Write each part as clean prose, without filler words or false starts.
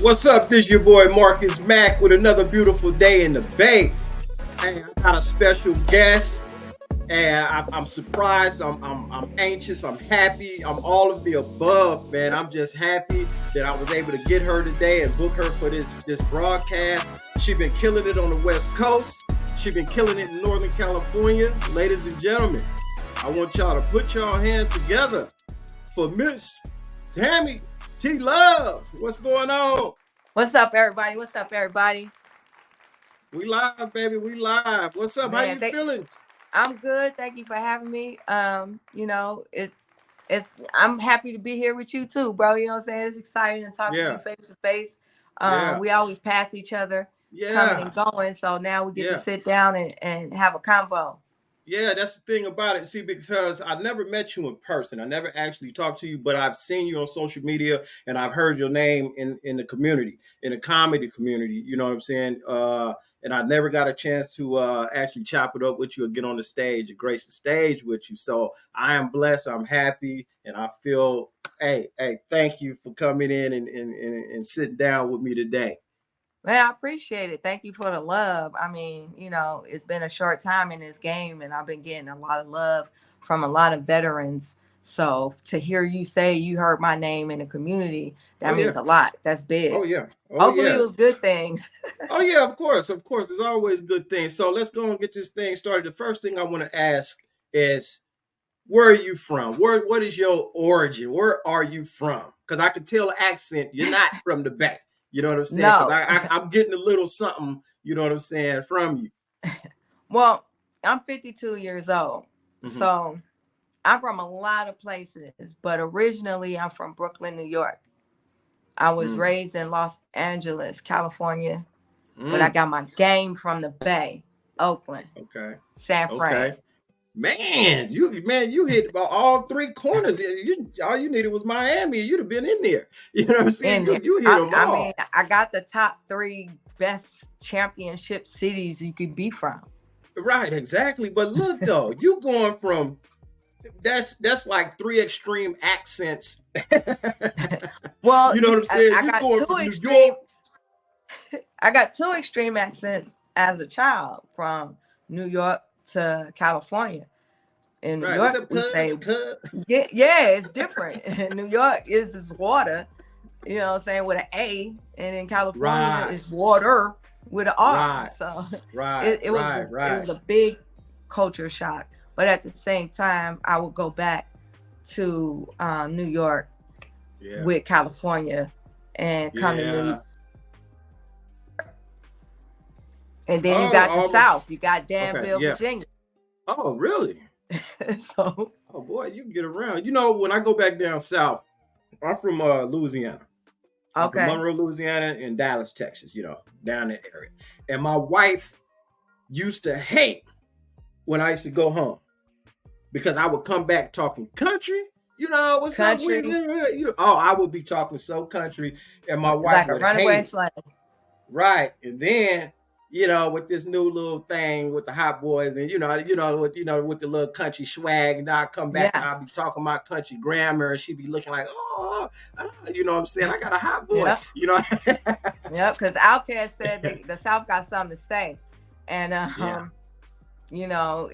What's up? This your boy Marcus Mack with another beautiful day in the Bay. Hey, I got a special guest, and I'm surprised. I'm anxious. I'm happy. I'm all of the above, man. I'm just happy that I was able to get her today and book her for this broadcast. She been killing it on the West Coast. She been killing it in Northern California. Ladies and gentlemen, I want y'all to put y'all hands together for Miss Tammy T Love. What's going on? What's up, everybody? What's up, everybody? We live, baby. We live. What's up? Man, How you feeling? I'm good. Thank you for having me. It's I'm happy to be here with you too, bro. You know what I'm saying? It's exciting to talk to you face to face. We always pass each other coming and going. So now we get to sit down and have a convo. Yeah, that's the thing about it. See, because I never met you in person. I never actually talked to you, but I've seen you on social media and I've heard your name in the community, in the comedy community. You know what I'm saying? And I never got a chance to actually chop it up with you or get on the stage and grace the stage with you. So I am blessed. I'm happy. And I feel, hey, thank you for coming in and sitting down with me today. Man, I appreciate it. Thank you for the love. I mean, it's been a short time in this game and I've been getting a lot of love from a lot of veterans. So to hear you say you heard my name in the community, that means a lot. That's big. Oh, yeah. Hopefully it was good things. Oh, yeah, of course. Of course. There's always good things. So let's go and get this thing started. The first thing I want to ask is, where are you from? What is your origin? Where are you from? Because I can tell the accent. You're not from the Bay. You know what I'm saying? No. Because I'm getting a little something, you know what I'm saying, from you. Well, I'm 52 years old. Mm-hmm. So I'm from a lot of places, but originally I'm from Brooklyn, New York. I was raised in Los Angeles, California, but I got my game from the Bay, Oakland, San Fran. Man, you hit about all three corners. All you needed was Miami. You'd have been in there. You know what I'm saying? You hit them all. I mean, I got the top 3 best championship cities you could be from. Right, exactly. But look, though, you going from that's like 3 extreme accents. Well, you know what I'm saying? I got 2 extreme accents as a child, from New York to California. In New York, we say, it's different. In New York is water, you know what I'm saying, with an A, and in California it's water with an R. So it was a big culture shock. But at the same time, I would go back to New York with California and come to New York. And then you got the South. You got Danville, Virginia. Oh, really? Oh, boy, you can get around. You know, when I go back down south, I'm from Louisiana. I'm from Monroe, Louisiana, and Dallas, Texas, down that area. And my wife used to hate when I used to go home because I would come back talking country. What's country? Up? I would be talking so country, and my wife would runaway slave. Right, and then with this new little thing with the hot boys, and with the little country swag, and I come back and I'll be talking my country grammar, and she'd be looking like, you know what I'm saying? I got a hot boy, Yep, because Outkast said the South got something to say, and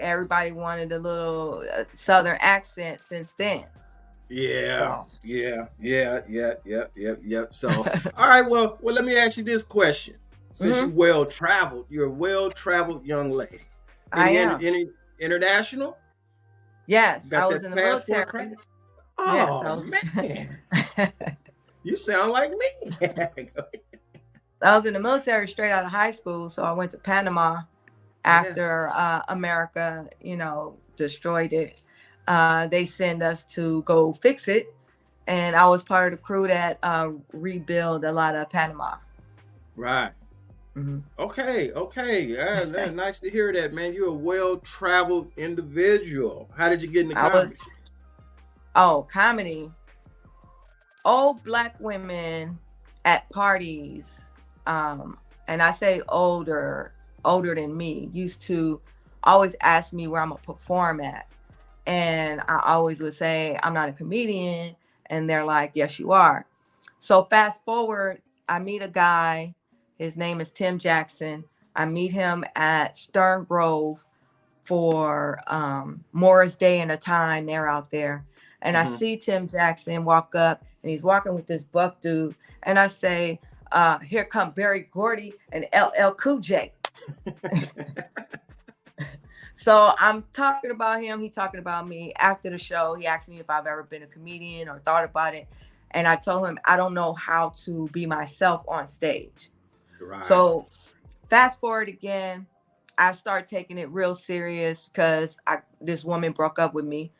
everybody wanted a little Southern accent since then. Yeah. So, all right, well, let me ask you this question. Since you're a well-traveled young lady. Any international? Yes, I was in the military. Oh, man. You sound like me. I was in the military straight out of high school, so I went to Panama after America, destroyed it. They send us to go fix it, and I was part of the crew that rebuild a lot of Panama. Right. Mm-hmm. Okay. Yeah, nice to hear that, man. You're a well-traveled individual. How did you get into comedy? Comedy. Old Black women at parties, and I say older than me, used to always ask me where I'm gonna perform at. And I always would say, I'm not a comedian. And they're like, yes, you are. So fast forward I meet a guy. His name is Tim Jackson. I meet him at Stern Grove for Morris Day and a Time. They're out there. And I see Tim Jackson walk up, and he's walking with this buff dude. And I say, here come Berry Gordy and LL Cool J. So I'm talking about him. He's talking about me. After the show, he asked me if I've ever been a comedian or thought about it. And I told him I don't know how to be myself on stage. Right. So fast forward again, I start taking it real serious because this woman broke up with me.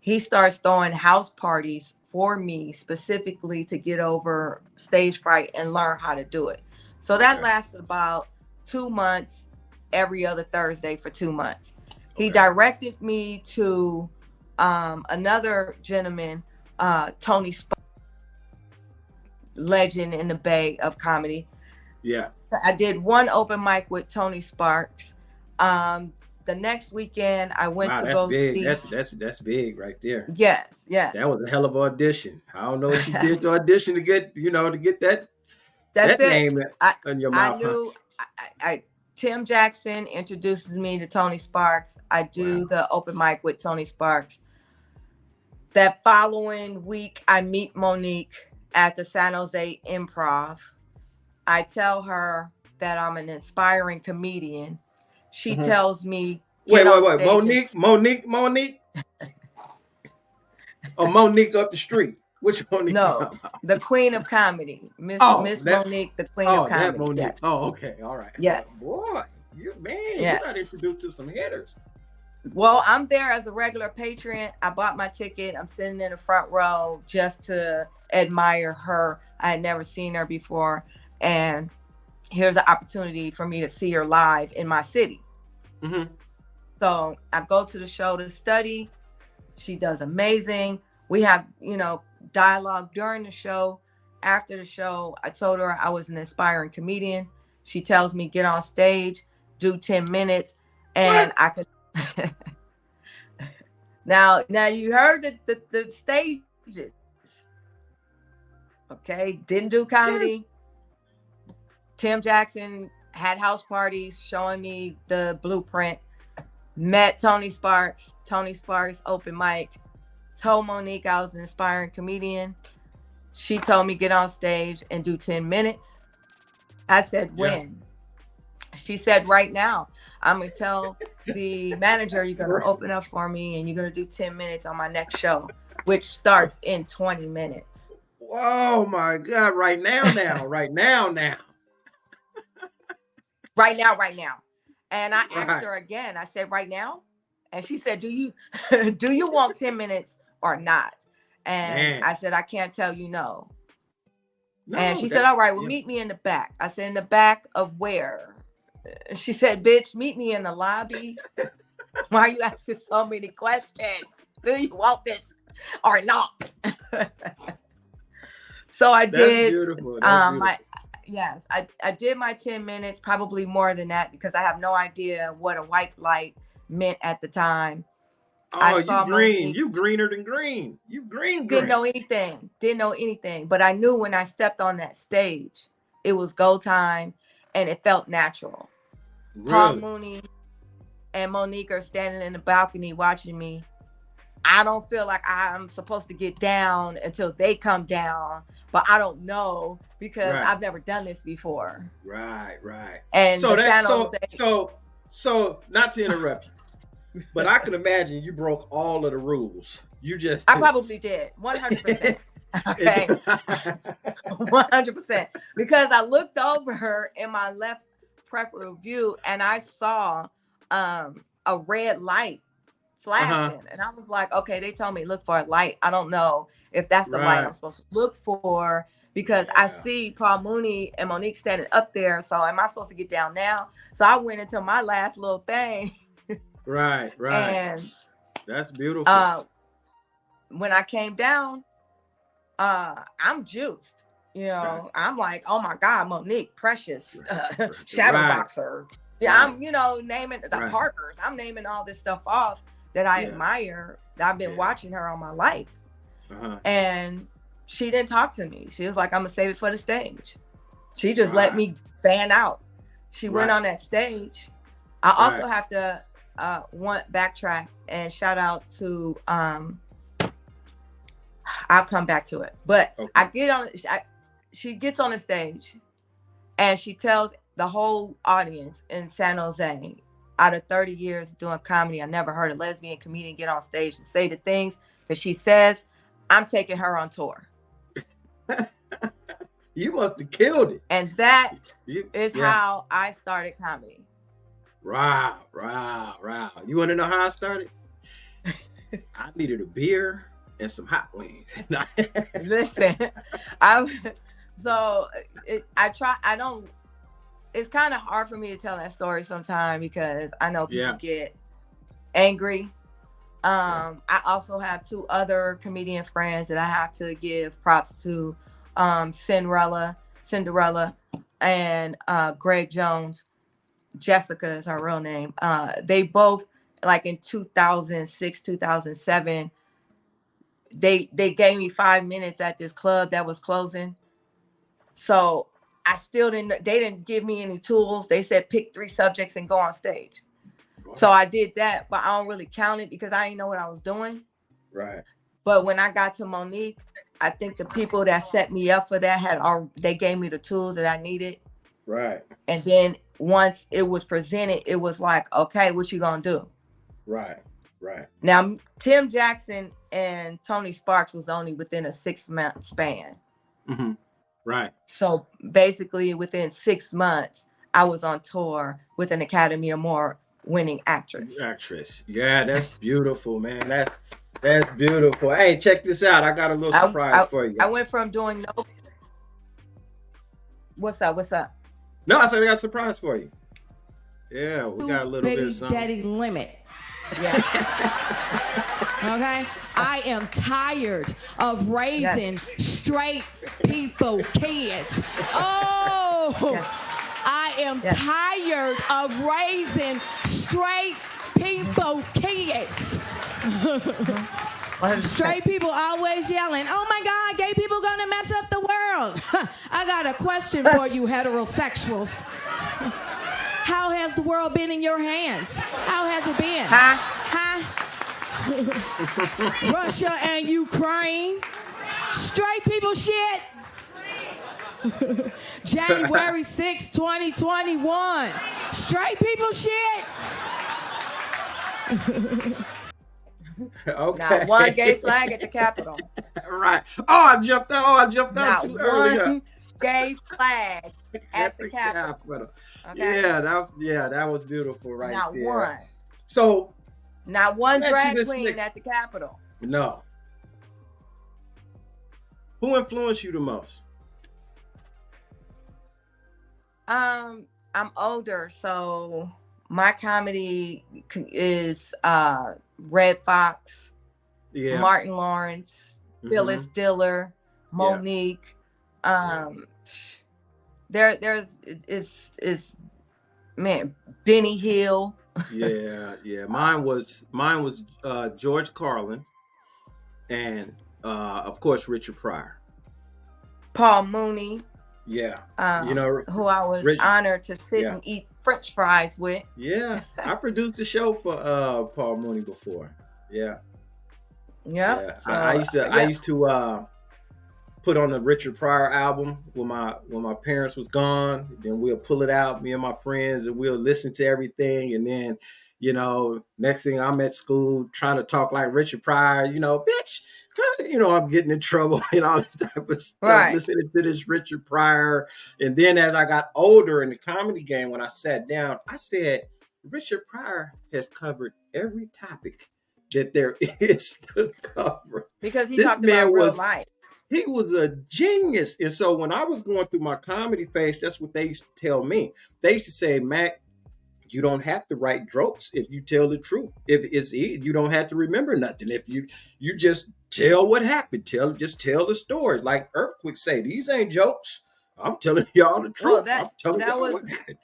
He starts throwing house parties for me specifically to get over stage fright and learn how to do it. So that lasted about 2 months, every other Thursday for 2 months. He directed me to another gentleman, Tony Sparks, legend in the Bay of comedy. Yeah. So I did one open mic with Tony Sparks. The next weekend I went to go see. That's big right there. Yes, yes. That was a hell of an audition. I don't know what you did to audition to get that That's that name in your mouth. I knew Tim Jackson introduces me to Tony Sparks. I do the open mic with Tony Sparks. That following week, I meet Monique at the San Jose Improv. I tell her that I'm an aspiring comedian. She tells me, wait. Monique? Or Monique up the street? Which Monique? No, the Queen of Comedy. Miss Monique, the Queen of Comedy. Monique. Yes. Oh, okay. All right. Yes. Boy, you got introduced to some hitters. Well, I'm there as a regular patron. I bought my ticket. I'm sitting in the front row just to admire her. I had never seen her before. And here's an opportunity for me to see her live in my city. So I go to the show to study. She does amazing. We have, dialogue during the show. After the show, I told her I was an aspiring comedian. She tells me, get on stage, do 10 minutes. And I could. Now you heard the stages. Okay. Didn't do comedy. Yes. Tim Jackson had house parties showing me the blueprint. Met Tony Sparks open mic. Told Monique I was an aspiring comedian. She told me get on stage and do 10 minutes. I said, when? She said, right now. I'm going to tell the manager you're going to open up for me and you're going to do 10 minutes on my next show, which starts in 20 minutes. Oh my God. Right now. Right now. And I asked her again. I said, right now? And she said, do you want 10 minutes or not? And I said, I can't tell you no. And she said, all right, well, meet me in the back. I said, in the back of where? She said, bitch, meet me in the lobby. Why are you asking so many questions? Do you want this or not? So I did. Beautiful. Yes, I did my 10 minutes, probably more than that, because I have no idea what a white light meant at the time. Oh, you green. You greener than green. You green. Didn't know anything. But I knew when I stepped on that stage, it was go time and it felt natural. Really? Paul Mooney and Monique are standing in the balcony watching me. I don't feel like I'm supposed to get down until they come down, but I don't know because I've never done this before. Right. And so not to interrupt you, but I can imagine you broke all of the rules. I probably did 100%. Okay, 100%, because I looked over her in my left peripheral view and I saw a red light flashing, and I was like, okay, they told me look for a light. I don't know if that's the light I'm supposed to look for, because I see Paul Mooney and Monique standing up there. So am I supposed to get down now? So I went into my last little thing. Right. And that's beautiful. When I came down, I'm juiced. I'm like, oh my God, Monique, precious, shadow boxer. Yeah, I'm, naming the Parkers. I'm naming all this stuff off that I admire. I've been watching her all my life. And she didn't talk to me. She was like, I'm gonna save it for the stage. She just let me fan out. She went on that stage. I also have to backtrack and shout out to I'll come back to it. But she gets on the stage and she tells the whole audience in San Jose, out of 30 years doing comedy, I never heard a lesbian comedian get on stage and say the things that she says. I'm taking her on tour. You must have killed it. And that is how I started comedy. Wow. You want to know how I started? I needed a beer and some hot wings. Listen, it's kind of hard for me to tell that story sometimes because I know people get angry. I also have 2 other comedian friends that I have to give props to, Cinderella, and Greg Jones. Jessica is her real name. They both, like in 2006, 2007, they gave me 5 minutes at this club that was closing. So they didn't give me any tools. They said pick 3 subjects and go on stage. So I did that, but I don't really count it because I didn't know what I was doing. Right. But when I got to Monique, I think the people that set me up for that they gave me the tools that I needed. Right. And then once it was presented, it was like, okay, what you gonna do? Right. Now, Tim Jackson and Tony Sparks was only within a 6-month span. Mm-hmm. Right. So basically within 6 months, I was on tour with an Academy Award winning actress. Yeah, that's beautiful, man. That's beautiful. Hey, check this out. I got a little surprise for you. I went from doing no. What's up? No, I said I got a surprise for you. Yeah, we got a little bit of something. Daddy limit. Yeah. Okay. I am tired of raising straight people kids. Oh. Yes. I am tired of raising straight people kids. Straight people always yelling, oh my God, gay people gonna mess up the world. I got a question for you heterosexuals. How has the world been in your hands? How has it been? Russia and Ukraine. Straight people shit. January 6, 2021. Straight people shit. Okay. Not one gay flag at the Capitol. Right. Oh, I jumped out too early. Not one gay flag at the Capitol. Okay. Yeah, that was beautiful right not there. Not one. So not one drag queen at the Capitol. No. Who influenced you the most? I'm older, so my comedy is Red Fox, Martin Lawrence, Phyllis Diller, Monique. There's Benny Hill. Yeah. Mine was George Carlin, and of course Richard Pryor, Paul Mooney. Yeah, who I was honored to sit and eat French fries with. Yeah, I produced a show for Paul Mooney before. Yeah. So, I used to put on the Richard Pryor album when my parents was gone. Then we'll pull it out, me and my friends, and we'll listen to everything. And then, next thing I'm at school trying to talk like Richard Pryor, bitch. I'm getting in trouble and all this type of stuff, listening to this Richard Pryor. And then as I got older in the comedy game, when I sat down, I said, Richard Pryor has covered every topic that there is to cover. Because he talked about real life. He was a genius. And so when I was going through my comedy phase, that's what they used to tell me. They used to say, Mac, you don't have to write jokes if you tell the truth. If you don't have to remember nothing. If you just tell what happened. Just tell the stories. Like Earthquake say, these ain't jokes. I'm telling y'all the truth. I'm telling y'all what happened.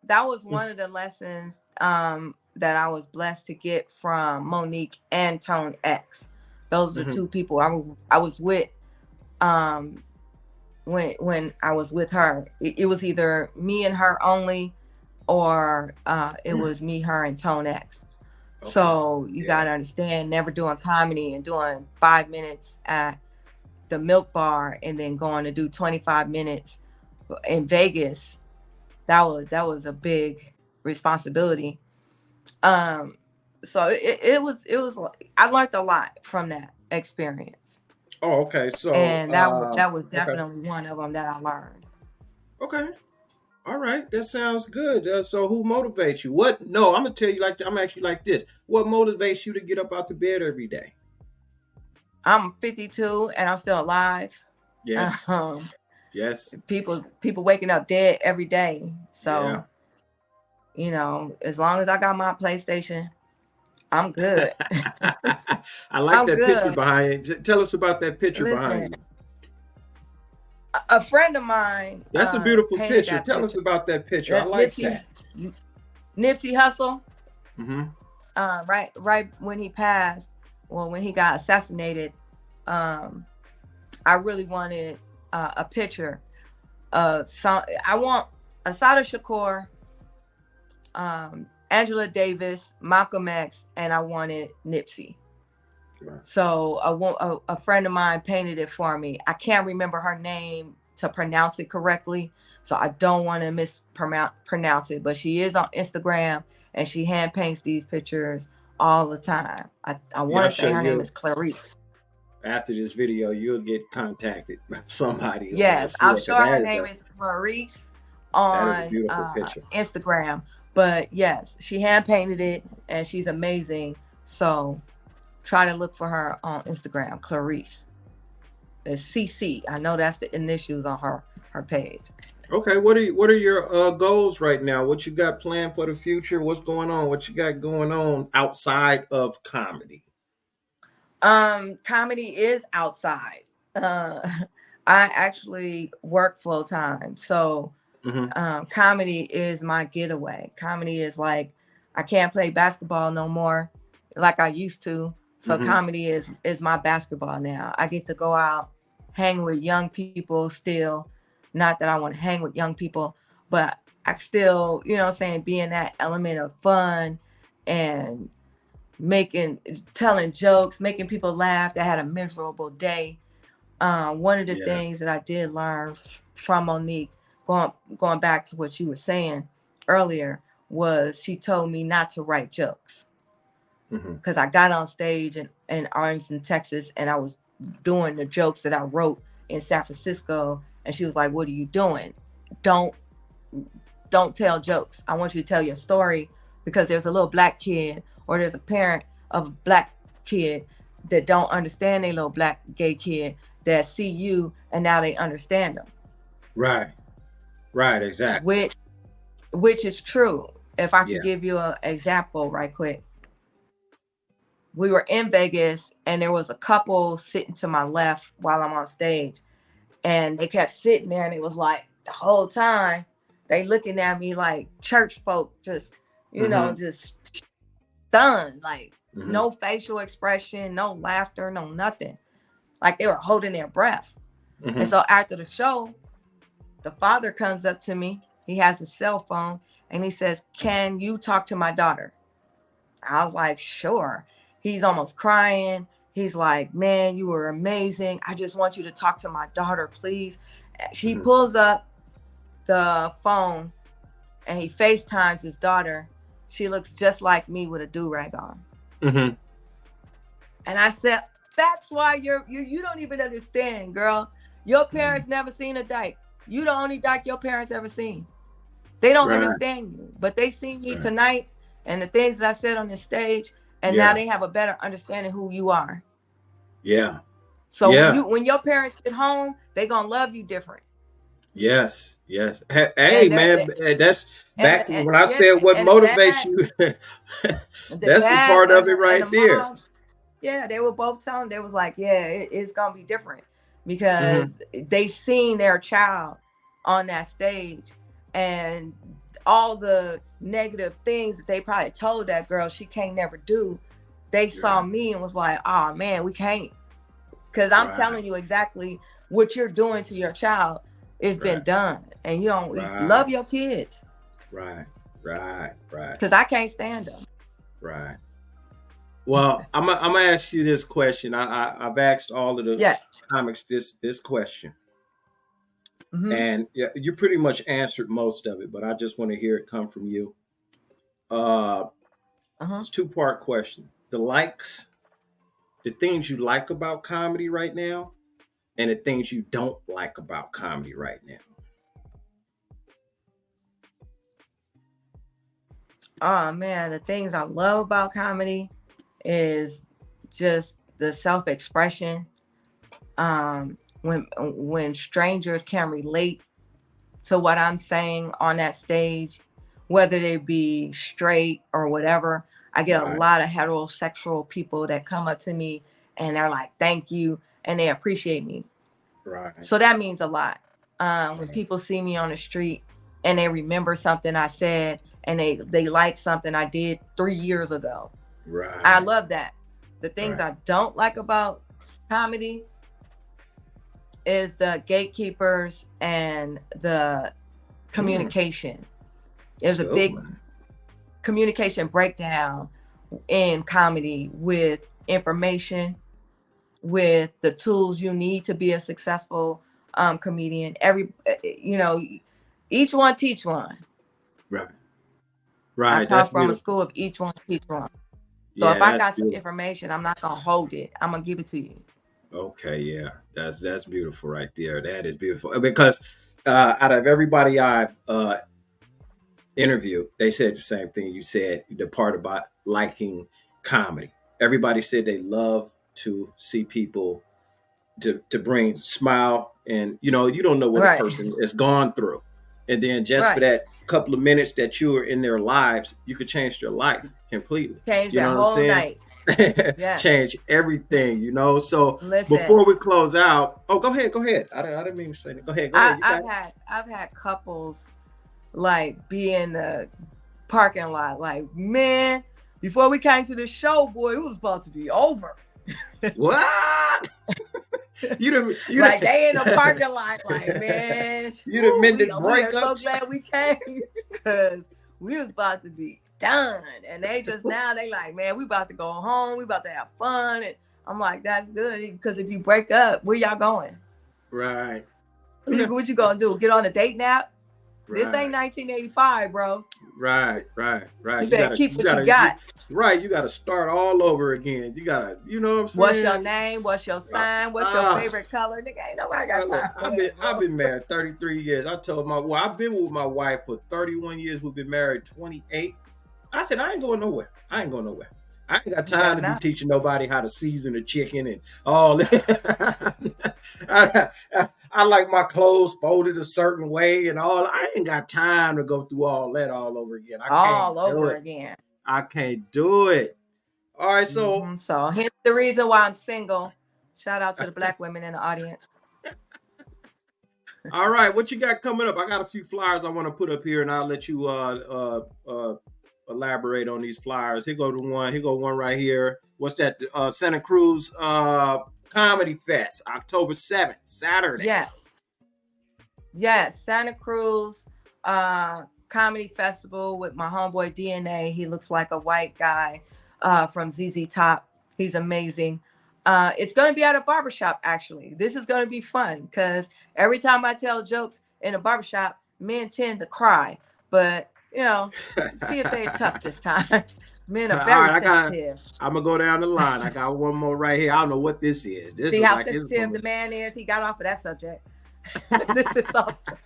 That was one of the lessons that I was blessed to get from Monique and Tone X. Those are two people I was with when when I was with her. It was either me and her only, or it was me, her, and Tone X. Okay. So you gotta understand, never doing comedy and doing 5 minutes at the Milk Bar and then going to do 25 minutes in Vegas. That was a big responsibility. So it was I learned a lot from that experience. Oh, okay. So and that was definitely one of them that I learned. Okay. All right, that sounds good. So who motivates you? What? No, I'm gonna tell you I'm actually like this. What motivates you to get up out the bed every day? I'm 52 and I'm still alive. Yes. Yes. People waking up dead every day. So, you know, as long as I got my PlayStation, I'm good. I like that picture behind you. Tell us about that picture behind you. A friend of mine. That's a beautiful picture. Tell us about that picture. I like that. Nipsey Hussle. Mm-hmm. Right when he passed, when he got assassinated, I really wanted a picture of some. I want Assata Shakur, Angela Davis, Malcolm X, and I wanted Nipsey. Right. So a friend of mine painted it for me. I can't remember her name to pronounce it correctly, so I don't want to mispronounce it. But she is on Instagram, and she hand paints these pictures all the time. I want to say her name is Clarice. After this video, you'll get contacted by somebody. Yes, I'm sure her name is Clarice on Instagram. But yes, she hand painted it, and she's amazing. So try to look for her on Instagram, Clarice. It's CC. I know that's the initials on her page. Okay, what are your goals right now? What you got planned for the future? What's going on? What you got going on outside of comedy? Comedy is outside. I actually work full time, so comedy is my getaway. Comedy is like, I can't play basketball no more like I used to. So comedy is my basketball now. I get to go out, hang with young people still. Not that I want to hang with young people, but I still, you know what I'm saying, be in that element of fun and telling jokes, making people laugh that had a miserable day. One of the things that I did learn from Monique, going back to what you were saying earlier, was she told me not to write jokes. Because I got on stage in Arlington, Texas, and I was doing the jokes that I wrote in San Francisco, and she was like, "What are you doing? Don't tell jokes. I want you to tell your story, because there's a little black kid, or there's a parent of a black kid that don't understand a little black gay kid that see you, and now they understand them." Right, exactly. Which is true. If I could give you an example right quick. We were in Vegas, and there was a couple sitting to my left while I'm on stage, and they kept sitting there, and it was like the whole time they looking at me like church folk, just, you know, just stunned, like no facial expression, no laughter, no nothing. Like they were holding their breath. And so after the show, the father comes up to me. He has a cell phone, and he says, "Can you talk to my daughter?" I was like, "Sure." He's almost crying. He's like, "Man, you were amazing. I just want you to talk to my daughter, please." He pulls up the phone and he FaceTimes his daughter. She looks just like me with a do-rag on. And I said, "That's why you don't even understand, girl. Your parents never seen a dyke. You the only dyke your parents ever seen. They don't understand you, but they seen me tonight and the things that I said on this stage, and now they have a better understanding who you are." So when your parents get home, they gonna love you different. Yes. Hey, man, that's back when I said what motivates you. That's a part of it right there. Mom, they were both telling. They was like, it's gonna be different, because they seen their child on that stage, and all the negative things that they probably told that girl she can't never do. They saw me and was like, "Oh man, we can't. Because I'm telling you exactly what you're doing to your child. It's been done, and you don't love your kids. Right. Because I can't stand them. Right. Well, I'm gonna ask you this question. I've asked all of the comics this question, and you pretty much answered most of it, but I just want to hear it come from you. It's a 2-part question: the likes, the things you like about comedy right now, and the things you don't like about comedy right now. Oh man, the things I love about comedy is just the self-expression. When strangers can relate to what I'm saying on that stage, whether they be straight or whatever. I get a lot of heterosexual people that come up to me and they're like, thank you, and they appreciate me. Right. So that means a lot. When people see me on the street and they remember something I said, and they like something I did 3 years ago. Right. I love that. The things I don't like about comedy is the gatekeepers and the communication. There's a big communication breakdown in comedy with information, with the tools you need to be a successful comedian. Each one teach one. Right. I come from a school of each one teach one. So if I got some information, I'm not gonna hold it. I'm gonna give it to you. Okay, yeah, that's beautiful right there. That is beautiful because out of everybody I've interviewed, they said the same thing. You said the part about liking comedy. Everybody said they love to see people to bring smile, and you don't know what a person has gone through. And then just for that couple of minutes that you are in their lives, you could change their life completely. Change their whole night. Change everything, So before we close out, go ahead. I didn't mean to say that. Go ahead. I've had couples like be in the parking lot, like, man, before we came to the show, boy, it was about to be over. What? you like they in the parking lot, like, man, you done mended breakups. We are so glad we came because we was about to be done, and they just now they like, man, we about to go home, we about to have fun, and I'm like, that's good, because if you break up, where y'all going? Right. What you gonna do? Get on a date nap? This ain't 1985, bro. Right. You better keep what you got. Right, you got to start all over again. You got to, you know what I'm saying? What's your name? What's your sign? What's your favorite color? Nigga, ain't nobody got time. I've been married 33 years. I told I've been with my wife for 31 years. We've been married 28. I said, I ain't going nowhere. I ain't got time to be teaching nobody how to season a chicken and all that. I like my clothes folded a certain way and all. I ain't got time to go through all that all over again. I can't do it. All right, so so here's the reason why I'm single. Shout out to the black women in the audience. All right, what you got coming up? I got a few flyers I want to put up here, and I'll let you elaborate on these flyers. Here go one right here. What's that? Santa Cruz Comedy Fest, October 7th, Saturday. Yes, Santa Cruz Comedy Festival with my homeboy DNA. He looks like a white guy from ZZ Top. He's amazing. It's going to be at a barbershop, actually. This is going to be fun because every time I tell jokes in a barbershop, men tend to cry. But, see if they're tough this time. Men are very sensitive. I'm going to go down the line. I got one more right here. I don't know what this is. See how sensitive the man is? He got off of that subject. This is awesome.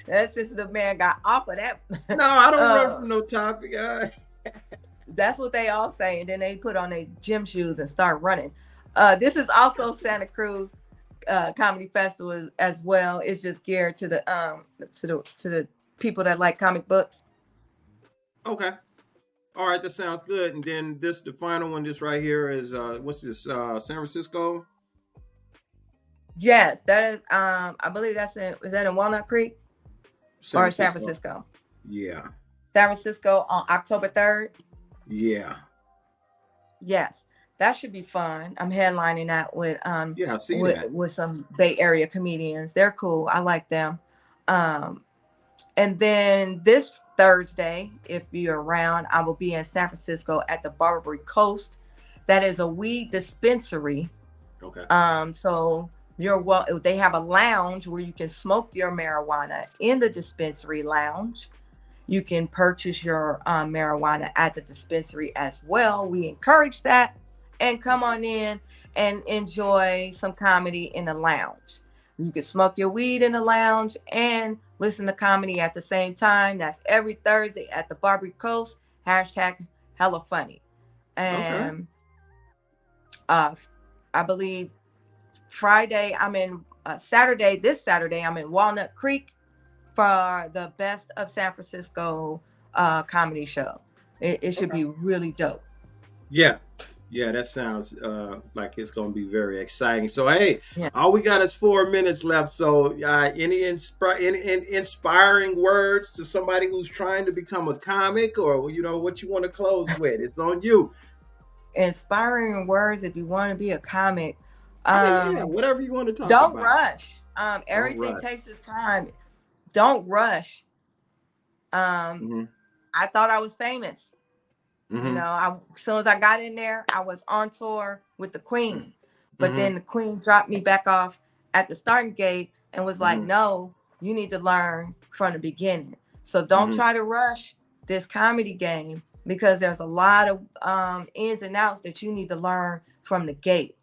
That sensitive man got off of that. No, I don't run from no topic. That's what they all say. And then they put on their gym shoes and start running. This is also Santa Cruz Comedy Festival as well. It's just geared to the people that like comic books. Okay. All right, that sounds good. And then the final one, this right here is what's this? San Francisco? Yes, that is I believe is that in Walnut Creek? San Francisco? Yeah. San Francisco on October 3rd? Yeah. Yes. that should be fun. I'm headlining that with Yeah, I see that. with some Bay Area comedians. They're cool. I like them. And then this Thursday, if you're around, I will be in San Francisco at the Barbary Coast. That is a weed dispensary. Okay. So they have a lounge where you can smoke your marijuana in the dispensary lounge. You can purchase your marijuana at the dispensary as well. We encourage that. And come on in and enjoy some comedy in the lounge. You can smoke your weed in the lounge and listen to comedy at the same time. That's every Thursday at the Barbary Coast. Hashtag hella funny. And I believe Friday, this Saturday, I'm in Walnut Creek for the Best of San Francisco comedy show. It should be really dope. Yeah, that sounds like it's going to be very exciting. So, hey, all we got is 4 minutes left. So, any inspiring words to somebody who's trying to become a comic, or what you want to close with? It's on you. Inspiring words if you want to be a comic. Whatever you want to talk don't about. Rush. Everything takes its time. Don't rush. I thought I was famous. As soon as I got in there, I was on tour with the Queen. But then the Queen dropped me back off at the starting gate and was like, no, you need to learn from the beginning. So don't try to rush this comedy game, because there's a lot of ins and outs that you need to learn from the gate.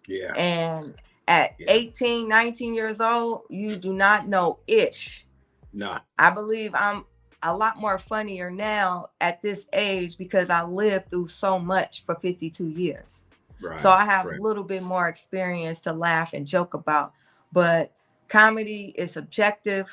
Yeah. And at 18, 19 years old, you do not know ish. No. I believe I'm a lot more funnier now at this age because I lived through so much for 52 years. Right. So I have a little bit more experience to laugh and joke about. But comedy is subjective.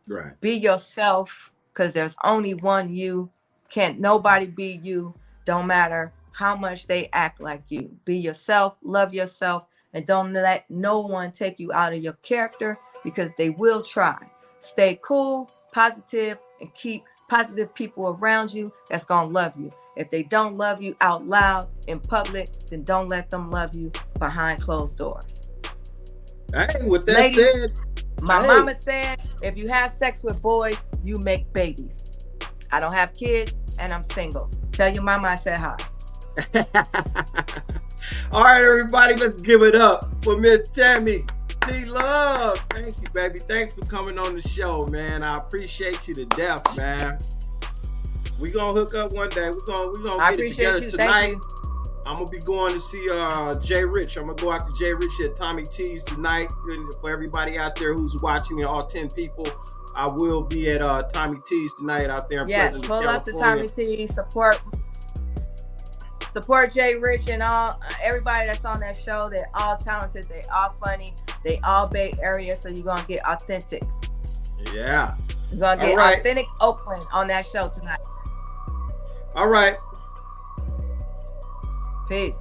Right. Be yourself, because there's only one you. Can't nobody be you. Don't matter how much they act like you. Be yourself, love yourself, and don't let no one take you out of your character, because they will try. Stay cool, positive, and keep positive people around you that's gonna love you. If they don't love you out loud in public, then don't let them love you behind closed doors. Hey, with that Ladies, said, my mama said, if you have sex with boys, you make babies. I don't have kids and I'm single. Tell your mama I said hi. All right, everybody, let's give it up for Miss Tammy T Love. Thank you, baby. Thanks for coming on the show, man. I appreciate you to death, man. We gonna hook up one day. We're gonna get it together tonight. I'm gonna be going to see Jay Rich. I'm gonna go out to Jay Rich at Tommy T's tonight. And for everybody out there who's watching, all 10 people, I will be at Tommy T's tonight out there in Pleasant, pull California. up to Tommy T's. Support Jay Rich and all everybody that's on that show. They're all talented. They all funny. They all Bay Area. So you're gonna get authentic. Yeah. You're gonna get authentic Oakland on that show tonight. All right. Peace.